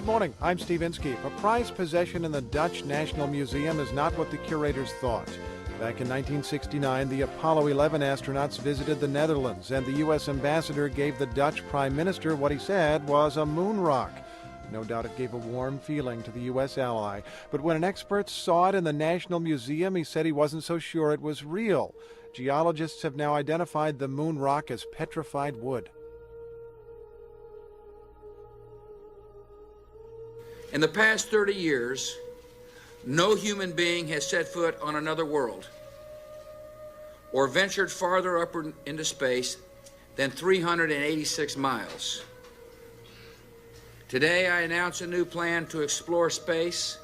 Good morning, I'm Steve Inskeep. A prized possession in the Dutch National Museum is not what the curators thought. Back in 1969, the Apollo 11 astronauts visited the Netherlands, and the U.S. ambassador gave the Dutch Prime Minister what he said was a moon rock. No doubt it gave a warm feeling to the U.S. ally. But when an expert saw it in the National Museum, he said he wasn't so sure it was real. Geologists have now identified the moon rock as petrified wood. In the past 30 years, no human being has set foot on another world or ventured farther upward into space than 386 miles. Today, I announce a new plan to explore space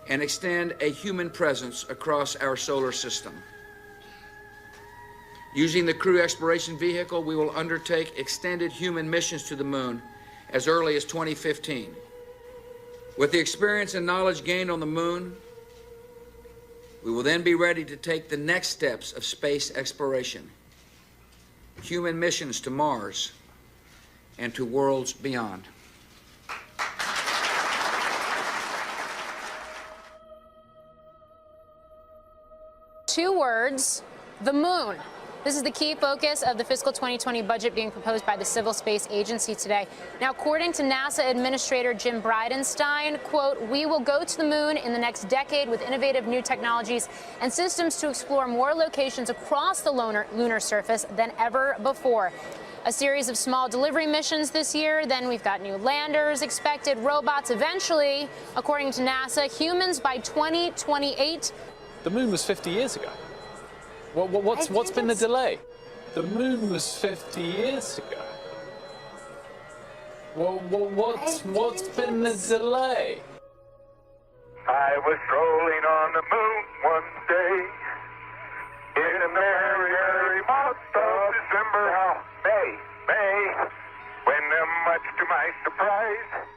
and extend a human presence across our solar system. Using the Crew Exploration Vehicle, we will undertake extended human missions to the moon as early as 2015. With the experience and knowledge gained on the moon, we will then be ready to take the next steps of space exploration, human missions to Mars and to worlds beyond. Two words, the moon. This is the key focus of the fiscal 2020 budget being proposed by the Civil Space Agency today. Now, according to NASA Administrator Jim Bridenstine, quote, "We will go to the moon in the next decade with innovative new technologies and systems to explore more locations across the lunar surface than ever before." A series of small delivery missions this year. Then we've got new landers expected, robots eventually, according to NASA, humans by 2028. The moon was 50 years ago. What's been the delay? The moon was 50 years ago. What's been the delay? I was strolling on the moon one day in a merry, merry month of December. Now, May, when much to my surprise.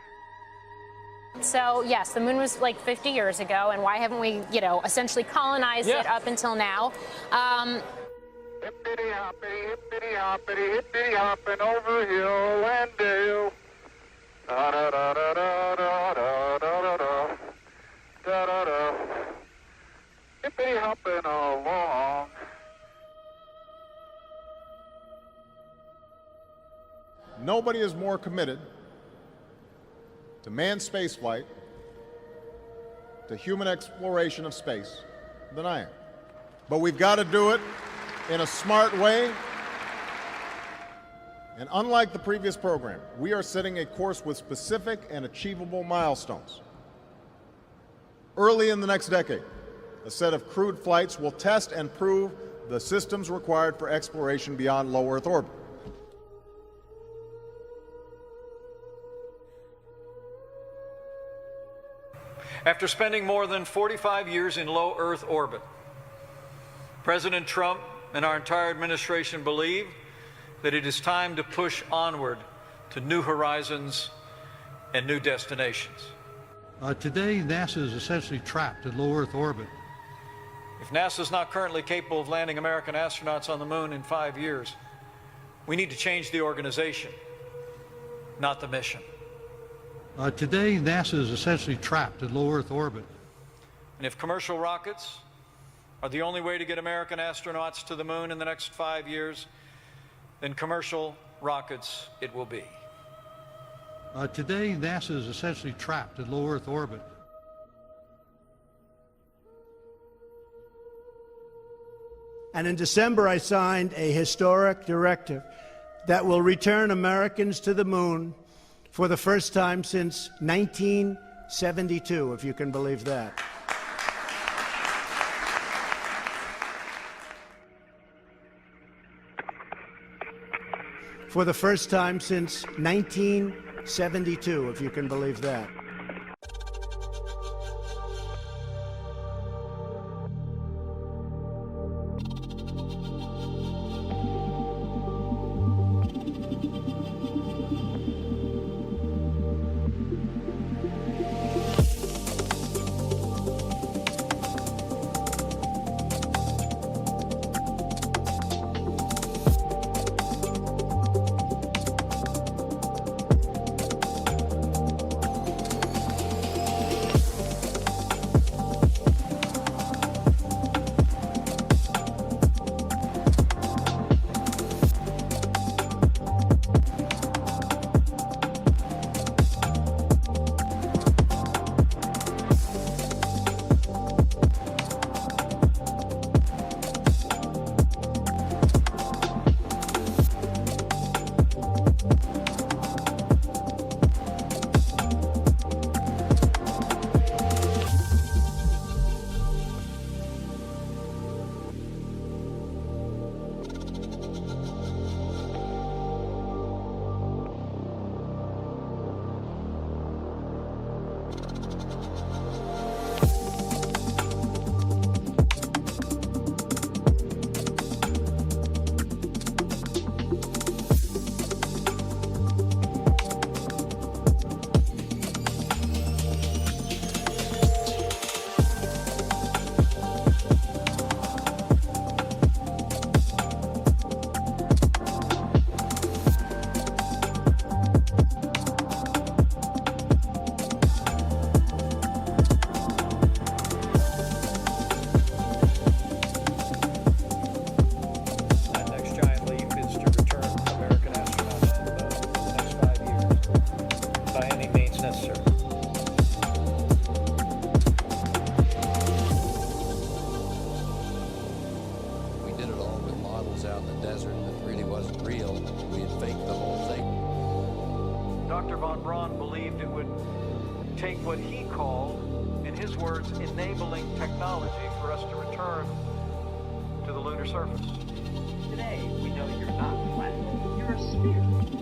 So, yes, the moon was like 50 years ago, and why haven't we, essentially colonized it up until now? Hippity hoppity, hippity hoppity, hippity hopping over hill and dale. Da da da da da da da da da da da da. Hippity hopping along. Nobody is more committed to manned spaceflight, to human exploration of space, than I am. But we've got to do it in a smart way. And unlike the previous program, we are setting a course with specific and achievable milestones. Early in the next decade, a set of crewed flights will test and prove the systems required for exploration beyond low Earth orbit. After spending more than 45 years in low Earth orbit, President Trump and our entire administration believe that it is time to push onward to new horizons and new destinations. Today, NASA is essentially trapped in low Earth orbit. If NASA is not currently capable of landing American astronauts on the moon in 5 years, we need to change the organization, not the mission. Today, NASA is essentially trapped in low Earth orbit. And if commercial rockets are the only way to get American astronauts to the moon in the next 5 years, then commercial rockets it will be. Today, NASA is essentially trapped in low Earth orbit. And in December, I signed a historic directive that will return Americans to the moon for the first time since 1972, if you can believe that. For the first time since 1972, if you can believe that. believed it would take what he called, in his words, enabling technology for us to return to the lunar surface. Today, we know you're not a planet, you're a sphere.